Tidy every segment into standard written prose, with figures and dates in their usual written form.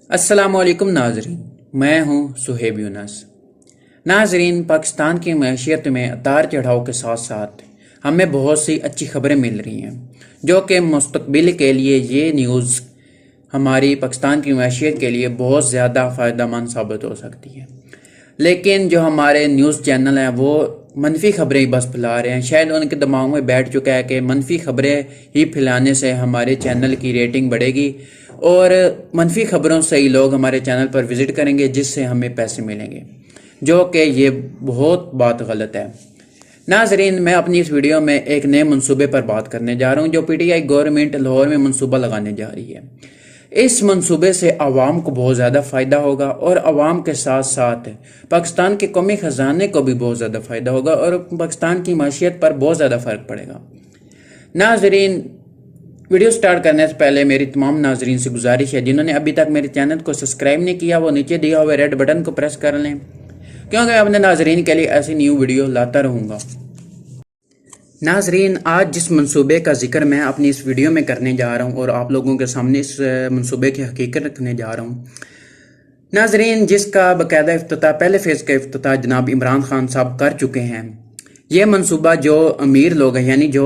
السلام علیکم ناظرین، میں ہوں سہیب یونس۔ ناظرین، پاکستان کی معیشت میں اتار چڑھاؤ کے ساتھ ساتھ ہمیں بہت سی اچھی خبریں مل رہی ہیں جو کہ مستقبل کے لیے یہ نیوز ہماری پاکستان کی معیشت کے لیے بہت زیادہ فائدہ مند ثابت ہو سکتی ہے۔ لیکن جو ہمارے نیوز چینل ہیں وہ منفی خبریں ہی بس پھیلا رہے ہیں۔ شاید ان کے دماغ میں بیٹھ چکا ہے کہ منفی خبریں ہی پھیلانے سے ہمارے چینل کی ریٹنگ بڑھے گی اور منفی خبروں سے ہی لوگ ہمارے چینل پر وزٹ کریں گے، جس سے ہمیں پیسے ملیں گے، جو کہ یہ بہت بات غلط ہے۔ ناظرین، میں اپنی اس ویڈیو میں ایک نئے منصوبے پر بات کرنے جا رہا ہوں جو P T I government Lahore میں منصوبہ لگانے جا رہی ہے۔ اس منصوبے سے عوام کو بہت زیادہ فائدہ ہوگا اور عوام کے ساتھ ساتھ پاکستان کے قومی خزانے کو بھی بہت زیادہ فائدہ ہوگا اور پاکستان کی معیشت پر بہت زیادہ فرق پڑے گا۔ ناظرین، ویڈیو سٹارٹ کرنے سے پہلے میری تمام ناظرین سے گزارش ہے جنہوں نے ابھی تک میرے چینل کو سبسکرائب نہیں کیا وہ نیچے دیا ہوئے ریڈ بٹن کو پریس کر لیں، کیونکہ میں اپنے ناظرین کے لیے ایسی نیو ویڈیو لاتا رہوں گا۔ ناظرین، آج جس منصوبے کا ذکر میں اپنی اس ویڈیو میں کرنے جا رہا ہوں اور آپ لوگوں کے سامنے اس منصوبے کی حقیقت رکھنے جا رہا ہوں، ناظرین، جس کا باقاعدہ افتتاح پہلے فیز کا افتتاح جناب عمران خان صاحب کر چکے ہیں۔ یہ منصوبہ جو امیر لوگ ہیں، یعنی جو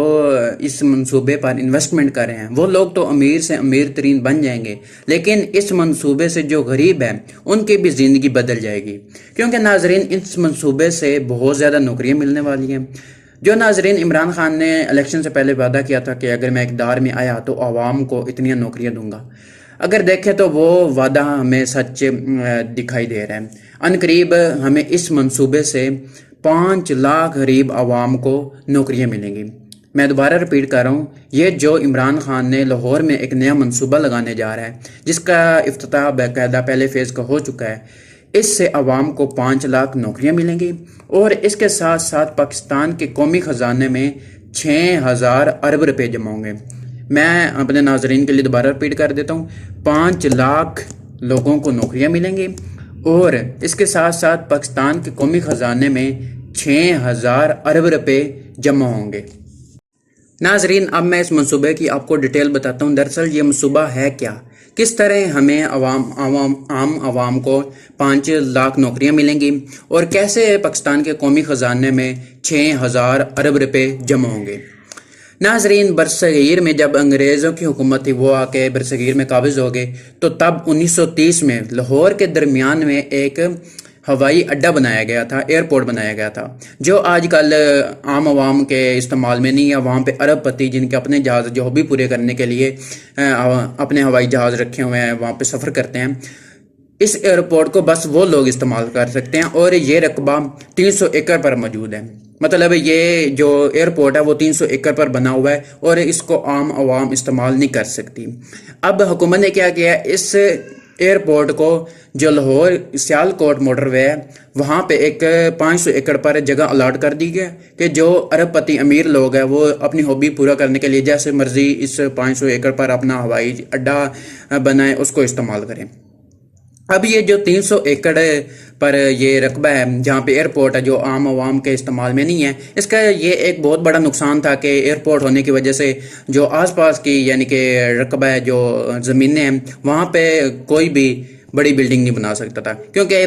اس منصوبے پر انویسٹمنٹ کر رہے ہیں، وہ لوگ تو امیر سے امیر ترین بن جائیں گے، لیکن اس منصوبے سے جو غریب ہیں ان کی بھی زندگی بدل جائے گی، کیونکہ ناظرین اس منصوبے سے بہت زیادہ نوکریاں ملنے والی ہیں۔ جو ناظرین عمران خان نے الیکشن سے پہلے وعدہ کیا تھا کہ اگر میں اقتدار میں آیا تو عوام کو اتنی نوکریاں دوں گا، اگر دیکھیں تو وہ وعدہ ہمیں سچ دکھائی دے رہا ہے۔ ان قریب ہمیں اس منصوبے سے 5 لاکھ غریب عوام کو نوکریاں ملیں گی۔ میں دوبارہ رپیٹ کر رہا ہوں، یہ جو عمران خان نے لاہور میں ایک نیا منصوبہ لگانے جا رہا ہے جس کا افتتاح باقاعدہ پہلے فیز کا ہو چکا ہے، اس سے عوام کو 5 لاکھ نوکریاں ملیں گی اور اس کے ساتھ ساتھ پاکستان کے قومی خزانے میں 6,000 ارب روپے جمع ہوں گے۔ میں اپنے ناظرین کے لیے دوبارہ رپیٹ کر دیتا ہوں، 5 لاکھ لوگوں کو نوکریاں ملیں گی اور اس کے ساتھ ساتھ پاکستان کے قومی خزانے میں 6,000 ارب روپے جمع ہوں گے۔ ناظرین، اب میں اس منصوبے کی آپ کو ڈیٹیل بتاتا ہوں۔ دراصل یہ منصوبہ ہے کیا، کس طرح ہمیں عام عوام کو 5 لاکھ نوکریاں ملیں گی اور کیسے پاکستان کے قومی خزانے میں 6,000 ارب روپے جمع ہوں گے۔ ناظرین، برصغیر میں جب انگریزوں کی حکومت تھی، وہ آ کے برصغیر میں قابض ہو گئے، تو تب 1930 میں لاہور کے درمیان میں ایک ہوائی اڈا بنایا گیا تھا، ایئرپورٹ بنایا گیا تھا، جو آج کل عام عوام کے استعمال میں نہیں ہے۔ وہاں پہ ارب پتی جن کے اپنے جہاز جو بھی پورے کرنے کے لیے اپنے ہوائی جہاز رکھے ہوئے ہیں وہاں پہ سفر کرتے ہیں، اس ایئرپورٹ کو بس وہ لوگ استعمال کر سکتے ہیں اور یہ رقبہ 300 ایکڑ پر موجود ہے۔ مطلب یہ جو ایئرپورٹ ہے وہ 300 ایکڑ پر بنا ہوا ہے اور اس کو عام عوام استعمال نہیں کر سکتی۔ اب حکومت نے کیا کیا، اس ایئرپورٹ کو جو لاہور سیالکوٹ موٹر وے ہے وہاں پہ ایک 500 ایکڑ پر جگہ الاٹ کر دی گیا کہ جو ارب پتی امیر لوگ ہیں وہ اپنی ہابی پورا کرنے کے لیے جیسے مرضی اس 500 ایکڑ پر اپنا ہوائی اڈا بنائے، اس کو استعمال کریں۔ اب یہ جو 300 ایکڑ پر یہ رقبہ ہے جہاں پہ ایئرپورٹ ہے جو عام عوام کے استعمال میں نہیں ہے، اس کا یہ ایک بہت بڑا نقصان تھا کہ ایئرپورٹ ہونے کی وجہ سے جو آس پاس کی یعنی کہ رقبہ ہے جو زمینیں ہیں وہاں پہ کوئی بھی بڑی بلڈنگ نہیں بنا سکتا تھا، کیونکہ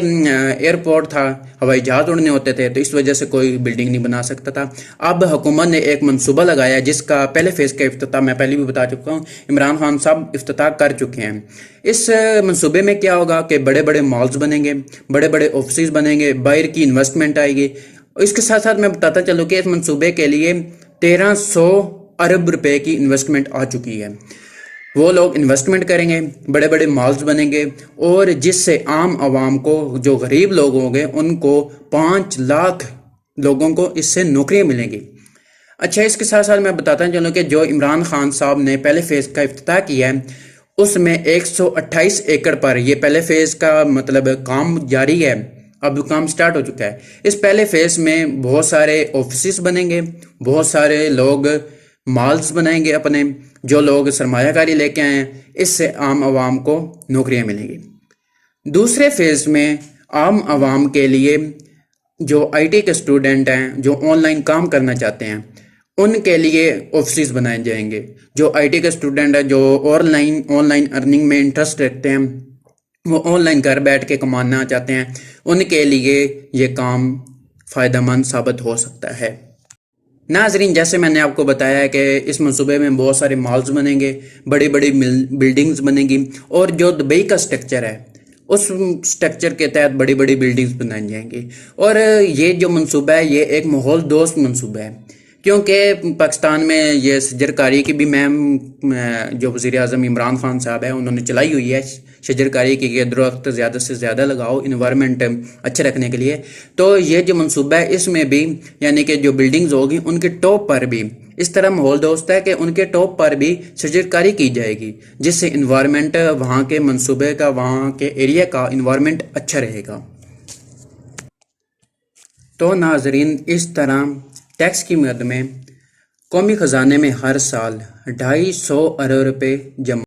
ایئرپورٹ تھا، ہوائی جہاز اڑنے ہوتے تھے، تو اس وجہ سے کوئی بلڈنگ نہیں بنا سکتا تھا۔ اب حکومت نے ایک منصوبہ لگایا جس کا پہلے فیز کا افتتاح میں پہلے بھی بتا چکا ہوں، عمران خان صاحب افتتاح کر چکے ہیں۔ اس منصوبے میں کیا ہوگا کہ بڑے بڑے مالز بنیں گے، بڑے بڑے آفسز بنیں گے، باہر کی انویسٹمنٹ آئے گی۔ اس کے ساتھ ساتھ میں بتاتا چلوں کہ اس منصوبے کے لیے 1300 ارب روپے کی انویسٹمنٹ آ چکی ہے۔ وہ لوگ انویسٹمنٹ کریں گے، بڑے بڑے مالز بنیں گے اور جس سے عام عوام کو جو غریب لوگ ہوں گے ان کو 5 لاکھ لوگوں کو اس سے نوکریاں ملیں گی۔ اچھا، اس کے ساتھ ساتھ میں بتاتا چلوں کہ جو عمران خان صاحب نے پہلے فیز کا افتتاح کیا ہے اس میں 128 ایکڑ پر یہ پہلے فیز کا مطلب کام جاری ہے، اب کام سٹارٹ ہو چکا ہے۔ اس پہلے فیز میں بہت سارے آفیسز بنیں گے، بہت سارے لوگ مالز بنائیں گے اپنے، جو لوگ سرمایہ کاری لے کے آئے ہیں، اس سے عام عوام کو نوکریاں ملیں گی۔ دوسرے فیز میں عام عوام کے لیے جو آئی ٹی کے اسٹوڈنٹ ہیں جو آن لائن کام کرنا چاہتے ہیں ان کے لیے آفسز بنائے جائیں گے۔ جو آئی ٹی کے اسٹوڈنٹ ہیں جو آن لائن ارننگ میں انٹرسٹ رکھتے ہیں وہ آن لائن گھر بیٹھ کے کمانا چاہتے ہیں، ان کے لیے یہ کام فائدہ مند ثابت ہو سکتا ہے۔ ناظرین، جیسے میں نے آپ کو بتایا کہ اس منصوبے میں بہت سارے مالز بنیں گے، بڑی بڑی بلڈنگز بنیں گی، اور جو دبئی کا سٹرکچر ہے اس سٹرکچر کے تحت بڑی بڑی بلڈنگز بنائی جائیں گی۔ اور یہ جو منصوبہ ہے یہ ایک ماحول دوست منصوبہ ہے، کیونکہ پاکستان میں یہ شجر کاری کی بھی مہم جو وزیر اعظم عمران خان صاحب ہیں انہوں نے چلائی ہوئی ہے، شجر کاری کی کہ درخت زیادہ سے زیادہ لگاؤ انوائرمنٹ اچھے رکھنے کے لیے۔ تو یہ جو منصوبہ ہے اس میں بھی یعنی کہ جو بلڈنگز ہوگی ان کے ٹاپ پر بھی اس طرح ماحول دوست ہے کہ ان کے ٹاپ پر بھی شجر کاری کی جائے گی، جس سے انوائرمنٹ وہاں کے منصوبے کا، وہاں کے ایریا کا انوائرمنٹ اچھا رہے گا۔ تو ناظرین، اس طرح ٹیکس کی مد میں قومی خزانے میں ہر سال 250 ارب روپے جمع